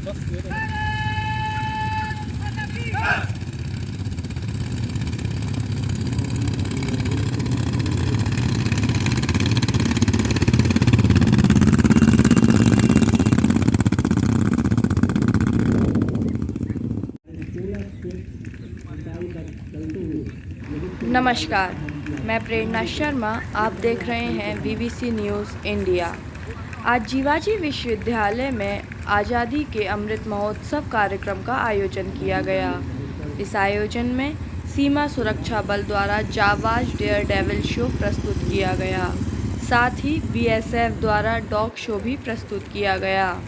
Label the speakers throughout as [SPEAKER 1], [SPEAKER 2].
[SPEAKER 1] नमस्कार, मैं प्रेरणा शर्मा। आप देख रहे हैं बीबीसी न्यूज़ इंडिया। आज जीवाजी विश्वविद्यालय में आज़ादी के अमृत महोत्सव कार्यक्रम का आयोजन किया गया। इस आयोजन में सीमा सुरक्षा बल द्वारा जाबाज डेयर डेविल शो प्रस्तुत किया गया। साथ ही बीएसएफ द्वारा डॉग शो भी प्रस्तुत किया गया।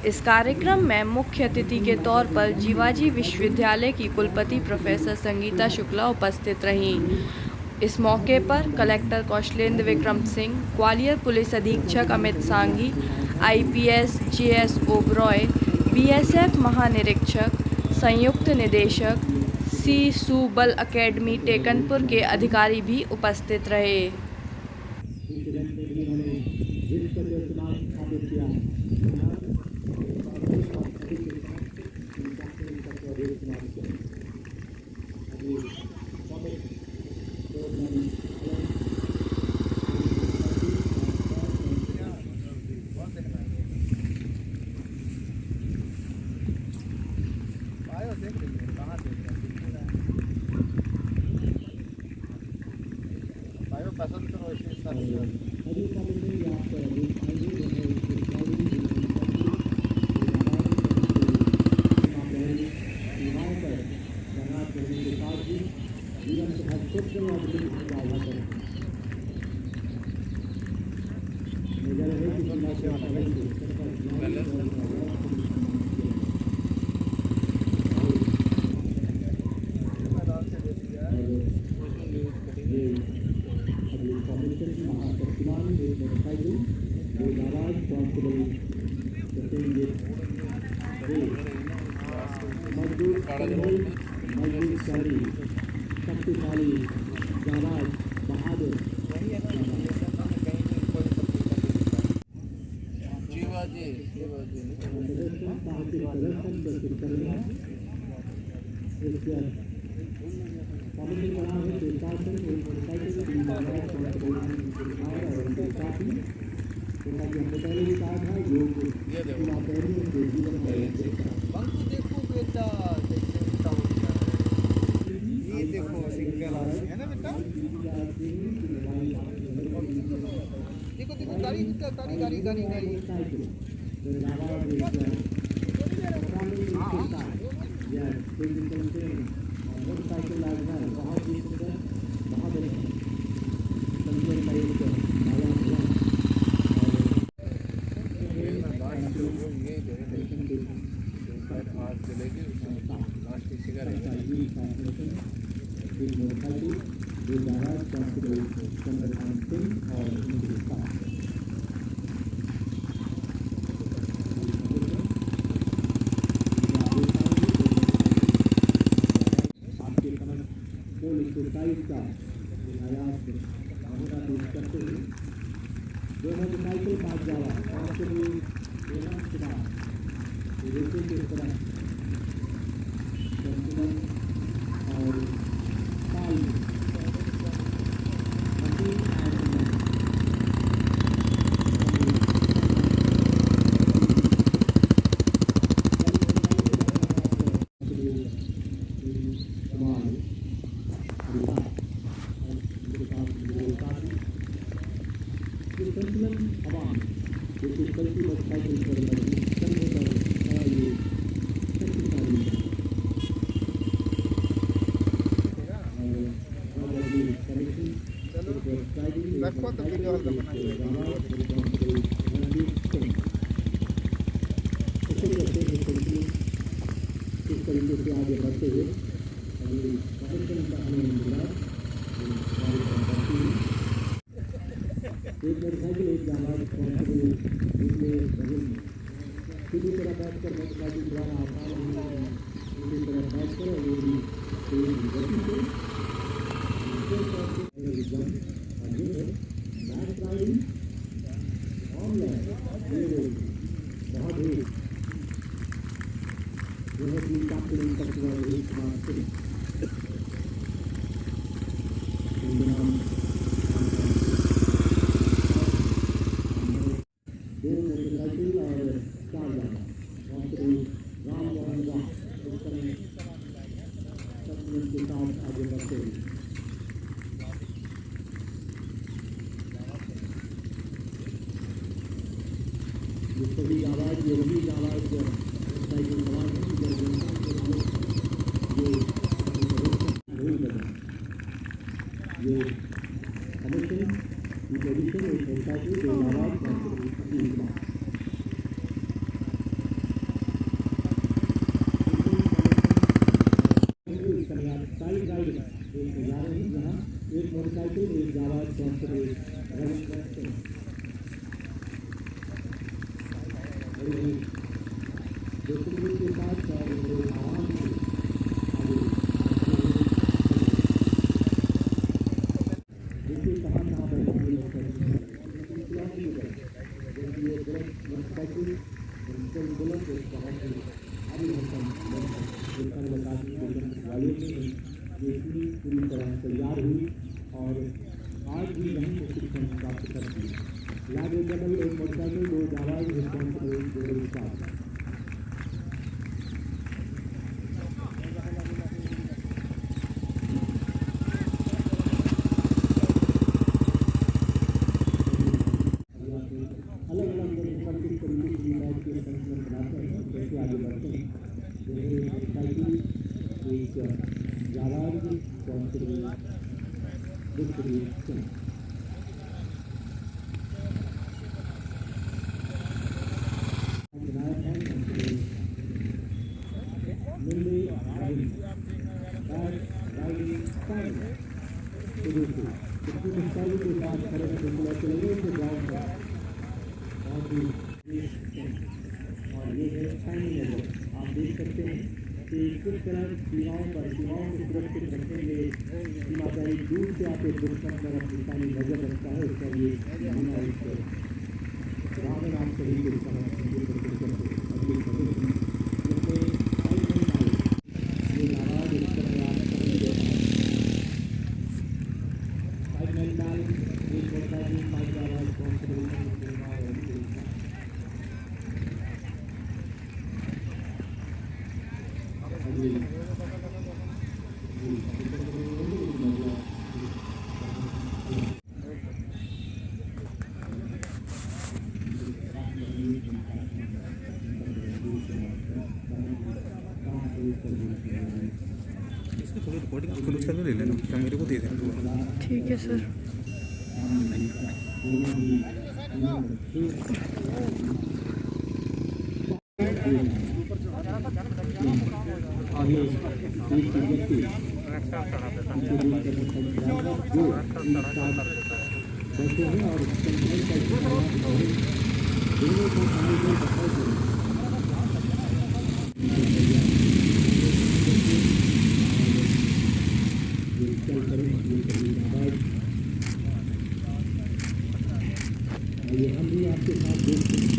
[SPEAKER 1] इस कार्यक्रम में मुख्य अतिथि के तौर पर जीवाजी विश्वविद्यालय की कुलपति प्रोफेसर संगीता शुक्ला उपस्थित रहीं। इस मौके पर कलेक्टर कौशलेंद्र विक्रम सिंह, ग्वालियर पुलिस अधीक्षक Amit Sanghi, IPS JS Oberoi, BSF महानिरीक्षक, संयुक्त निदेशक सी बल अकेडमी टेकनपुर के अधिकारी भी उपस्थित रहे।
[SPEAKER 2] थोड़ी रिकॉर्डिंग फुल उसका भी ले लेना, क्या मेरे को दे देना।
[SPEAKER 1] ठीक है सर।
[SPEAKER 3] हम भी आपके साथ देखते हैं।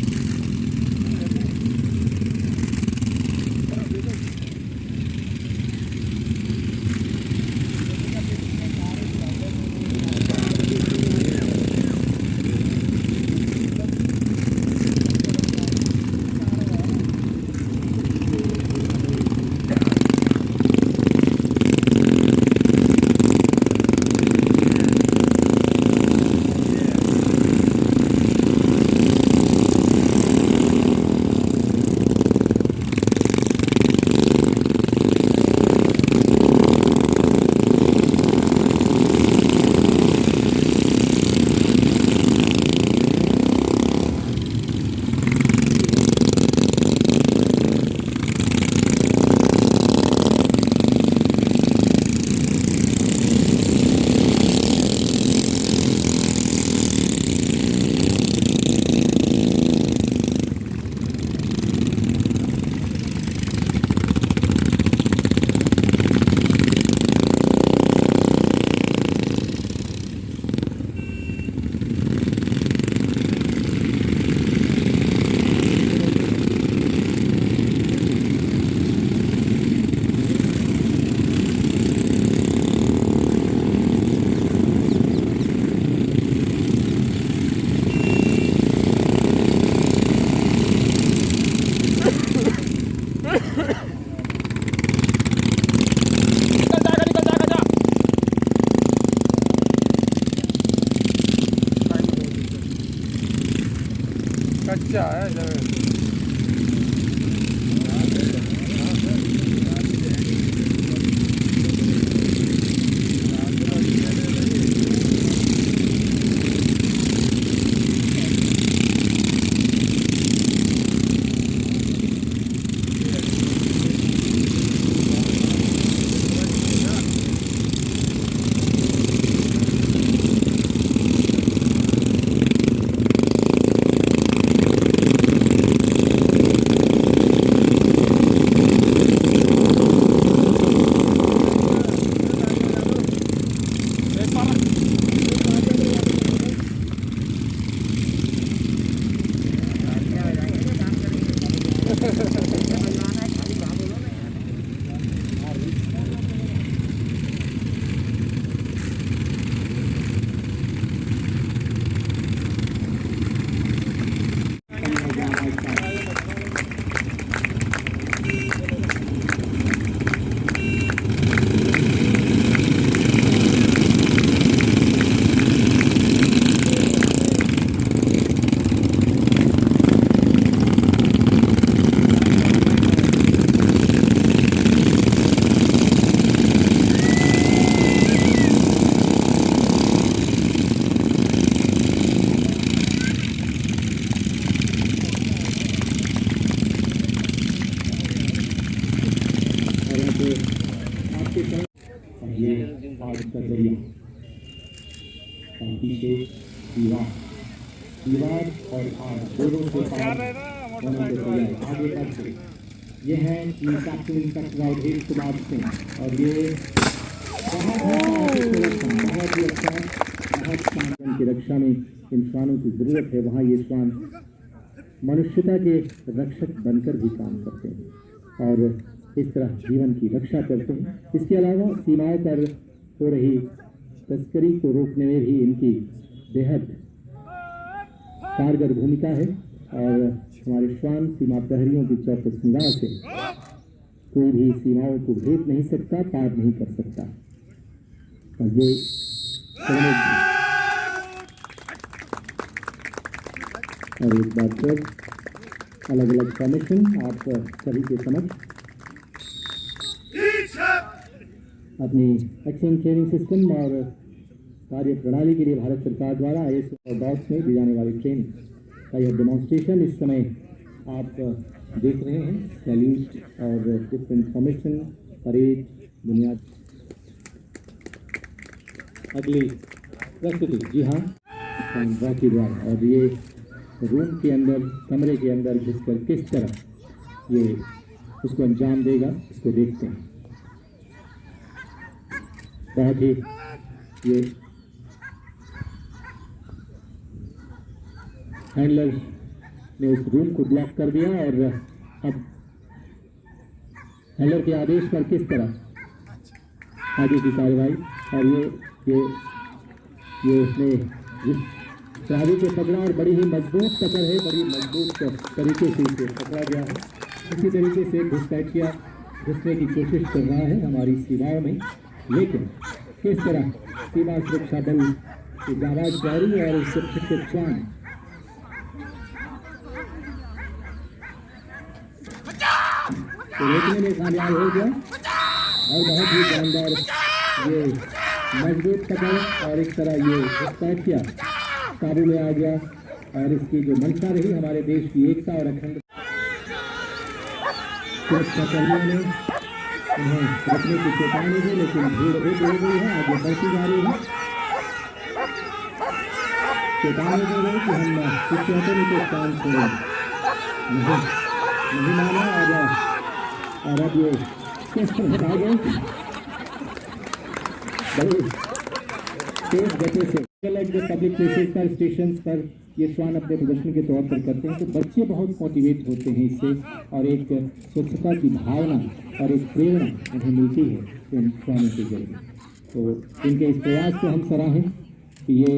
[SPEAKER 4] कच्चा है जमीन।
[SPEAKER 3] ये आज का जरिया पीछे दीवार और आग दोनों के पार होने के बजाय आगे बढ़ते ये है कैप्टन इंस्पेक्टर राउधेश कुमार सिंह और ये बहुत ही अच्छा बहुत श्वान की रक्षा में इन श्वानों की जरूरत है। वहाँ ये श्वान मनुष्यता के रक्षक बनकर भी काम करते हैं और इस तरह जीवन की रक्षा करते हैं। इसके अलावा सीमाओं पर हो रही तस्करी को रोकने में भी इनकी बेहद कारगर भूमिका है और हमारे श्वान सीमा प्रहरियों की चौकस निगाह से कोई भी सीमाओं को भेद नहीं सकता, पार नहीं कर सकता। और ये और एक बार फिर अलग अलग कमीशन आप सभी के समक्ष अपनी एक्शन ट्रेनिंग सिस्टम और कार्य प्रणाली के लिए भारत सरकार द्वारा ISO और DOS में दी जाने वाली ट्रेनिंग का यह डेमोन्स्ट्रेशन इस समय आप देख रहे हैं। सैल्यूट और डिफरेंट फॉर्मेशन परेड बुनियाद अगली प्रस्तुति जी हाँ रॉकी द्वारा और ये रूम के अंदर कमरे के अंदर घुसकर किस तरह ये उसको अंजाम देगा इसको देखते हैं। बहुत ही ये हैंडलर ने उस रूम को ब्लॉक कर दिया और अब हैंडलर के आदेश पर किस तरह आगे की कार्रवाई और ये उसने चाबी को पकड़ा और बड़ी ही मजबूत पकड़ है, बड़ी मजबूत तरीके से इसे पकड़ा गया है। इसी तरीके से घुसपैठ किया घुसने की कोशिश कर रहा है हमारी सीमाओं में, लेकिन किस तरह सीमा सुरक्षा बल की जाबाज जारी और सुरक्षित श्वान रोकने में कामयाब हो गया और बहुत ही शानदार ये मजबूत पकड़ और इस तरह ये घुसपैठ किया काबू में आ गया और इसकी जो मंशा रही हमारे देश की एकता और अखंड सुरक्षाकर्मियों ने उन्हें रखने की चेतावनी दी, लेकिन भीड़ एक हो गई है, आगे बढ़ती जा रही है। चेतावनी दे रही कि हम शिक्षकों को काम छोड़ें नहीं माना और अब ये आ गए बड़ी तेज गति से पब्लिक प्लेसेस पर स्टेशन पर ये श्वान अपने प्रदर्शन के तौर पर करते हैं तो बच्चे बहुत मोटिवेट होते हैं इससे और एक स्वच्छता की भावना और एक प्रेरणा उन्हें मिलती है इन श्वानों के जरिए। तो इनके इस प्रयास को हम सराहें कि ये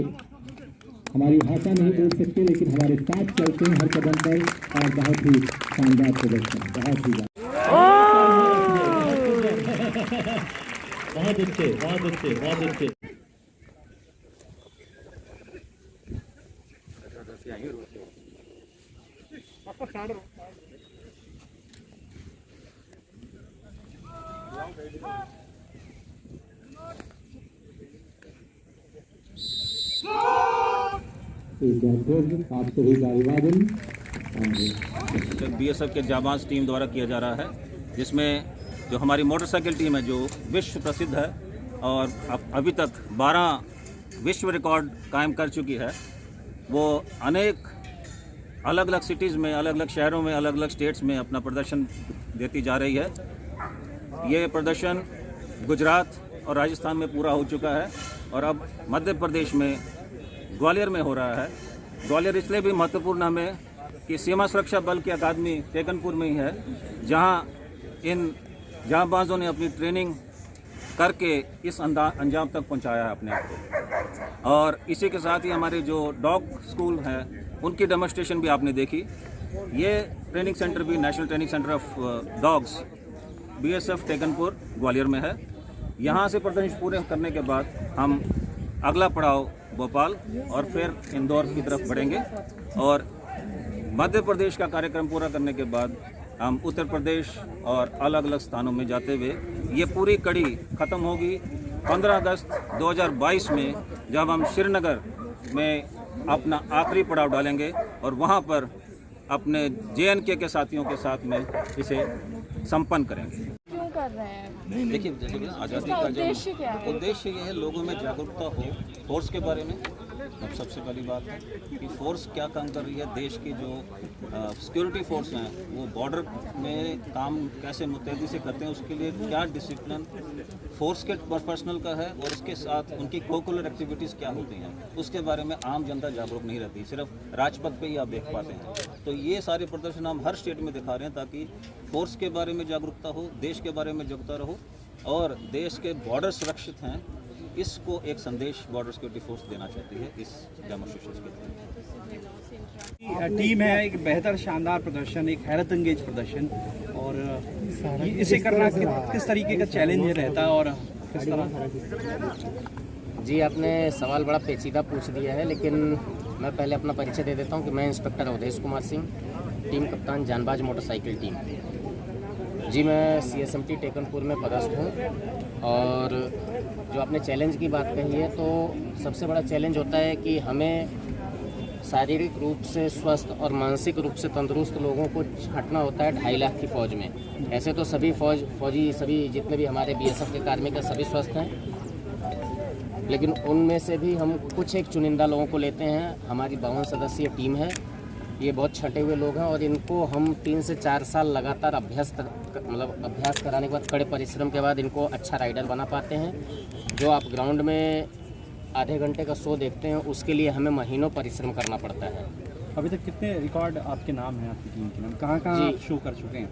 [SPEAKER 3] हमारी भाषा नहीं बोल सकते लेकिन हमारे साथ चलते हैं हर कदम पर और बहुत ही शानदार प्रदर्शन बहुत ही बहुत अच्छे, बहुत अच्छे, बहुत अच्छे। आप सभी का अभिवादन।
[SPEAKER 5] बीएसएफ के जाबाज टीम द्वारा किया जा रहा है, जिसमें जो हमारी मोटरसाइकिल टीम है जो विश्व प्रसिद्ध है और अभी तक 12 विश्व रिकॉर्ड कायम कर चुकी है। वो अनेक अलग अलग सिटीज़ में, अलग अलग शहरों में, अलग अलग स्टेट्स में अपना प्रदर्शन देती जा रही है। ये प्रदर्शन गुजरात और राजस्थान में पूरा हो चुका है और अब मध्य प्रदेश में ग्वालियर में हो रहा है। ग्वालियर इसलिए भी महत्वपूर्ण हमें कि सीमा सुरक्षा बल की अकादमी टेकनपुर में ही है, जहां इन जांबाजों ने अपनी ट्रेनिंग करके इस अंजाम तक पहुंचाया है अपने आप को। और इसी के साथ ही हमारे जो डॉग स्कूल हैं उनकी डेमोन्स्ट्रेशन भी आपने देखी। ये ट्रेनिंग सेंटर भी national training centre of dogs BSF Tekanpur Gwalior में है। यहाँ से प्रदर्शन पूरे करने के बाद हम अगला पड़ाव भोपाल और फिर इंदौर की तरफ बढ़ेंगे और मध्य प्रदेश का कार्यक्रम पूरा करने के बाद हम उत्तर प्रदेश और अलग अलग स्थानों में जाते हुए ये पूरी कड़ी ख़त्म होगी 15 अगस्त 2022 में, जब हम श्रीनगर में अपना आखिरी पड़ाव डालेंगे और वहाँ पर अपने जेएनके के साथियों के साथ में इसे संपन्न करेंगे।
[SPEAKER 1] क्यों कर रहे हैं?
[SPEAKER 5] देखिए, आज़ादी का
[SPEAKER 1] उद्देश्य क्या है?
[SPEAKER 5] उद्देश्य ये है लोगों में जागरूकता हो फोर्स के बारे में। अब सबसे पहली बात है कि फोर्स क्या काम कर रही है। देश की जो सिक्योरिटी फोर्स हैं वो बॉर्डर में काम कैसे मुस्तैदी से करते हैं, उसके लिए क्या डिसिप्लिन फोर्स के पर्सनल का है और उसके साथ उनकी कोकुलर एक्टिविटीज़ क्या होती हैं, उसके बारे में आम जनता जागरूक नहीं रहती। सिर्फ राजपथ पे ही आप देख पाते हैं। तो ये सारे प्रदर्शन हम हर स्टेट में दिखा रहे हैं ताकि फोर्स के बारे में जागरूकता हो, देश के बारे में जागरूकता रहो और देश के बॉर्डर सुरक्षित हैं, इसको एक संदेश बॉर्डर सिक्योरिटी फोर्स देना चाहती है इस डेमोन्स्ट्रेशन के तहत।
[SPEAKER 6] टीम है एक बेहतर शानदार प्रदर्शन, एक हैरत अंगेज प्रदर्शन और इसे करना किस तरीके का चैलेंज रहता है और किस तरह?
[SPEAKER 7] जी, आपने सवाल बड़ा पेचीदा पूछ दिया है, लेकिन मैं पहले अपना परिचय दे देता हूं कि मैं इंस्पेक्टर अवधेश कुमार सिंह, टीम कप्तान जानबाज मोटरसाइकिल टीम। जी, मैं सीएसएमटी टेकनपुर में पदस्थ हूं और जो आपने चैलेंज की बात कही है, तो सबसे बड़ा चैलेंज होता है कि हमें शारीरिक रूप से स्वस्थ और मानसिक रूप से तंदुरुस्त लोगों को छांटना होता है 2.5 लाख की फ़ौज में। ऐसे तो सभी फौजी सभी जितने भी हमारे बीएसएफ के कार्मिक हैं सभी स्वस्थ हैं, लेकिन उनमें से भी हम कुछ एक चुनिंदा लोगों को लेते हैं। हमारी 52 सदस्यीय टीम है, ये बहुत छंटे हुए लोग हैं और इनको हम 3 से 4 साल लगातार अभ्यास कराने के बाद, कड़े परिश्रम के बाद इनको अच्छा राइडर बना पाते हैं। जो आप ग्राउंड में आधे घंटे का शो देखते हैं, उसके लिए हमें महीनों परिश्रम करना पड़ता है।
[SPEAKER 6] अभी तक कितने रिकॉर्ड आपके नाम हैं, आपकी टीम के नाम कहाँ शो कर चुके हैं?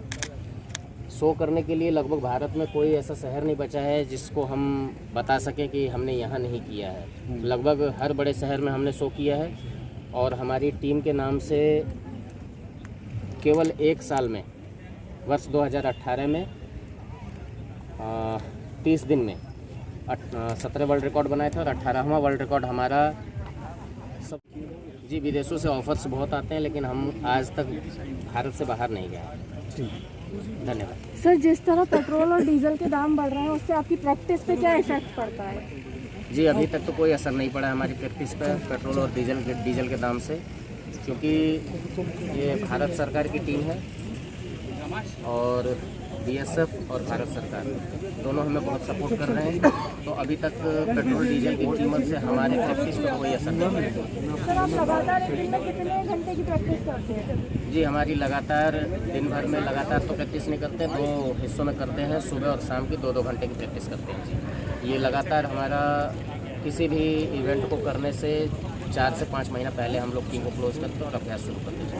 [SPEAKER 7] शो करने के लिए लगभग भारत में कोई ऐसा शहर नहीं बचा है जिसको हम बता सकें कि हमने यहाँ नहीं किया है। लगभग हर बड़े शहर में हमने शो किया है और हमारी टीम के नाम से केवल 1 साल में, वर्ष 2018 में 30 दिन में 17 वर्ल्ड रिकॉर्ड बनाए थे और 18वां वर्ल्ड रिकॉर्ड हमारा सब। जी, विदेशों से ऑफर्स बहुत आते हैं, लेकिन हम आज तक भारत से बाहर नहीं गए। धन्यवाद।
[SPEAKER 1] सर, जिस तरह पेट्रोल और डीजल के दाम बढ़ रहे हैं, उससे आपकी प्रैक्टिस पे क्या इफेक्ट पड़ता है?
[SPEAKER 7] जी, अभी तक तो कोई असर नहीं पड़ा हमारी प्रैक्टिस पर पेट्रोल और डीजल के दाम से, क्योंकि ये भारत सरकार की टीम है और बीएसएफ और भारत सरकार दोनों हमें बहुत सपोर्ट कर रहे हैं। तो अभी तक पेट्रोल डीजल की कीमत से हमारे प्रैक्टिस पर कोई असर नहीं पड़ा।
[SPEAKER 1] सर, आप लगातार एक दिन में कितने घंटे की प्रैक्टिस करते हैं?
[SPEAKER 7] जी, हमारी लगातार दिन भर में लगातार तो प्रैक्टिस नहीं करते, 2 हिस्सों में करते हैं। सुबह और शाम की 2-2 घंटे की प्रैक्टिस करते हैं। ये लगातार हमारा किसी भी इवेंट को करने से 4 से 5 महीना पहले हम लोग टीम को क्लोज करते हैं और अभ्यास शुरू करते हैं।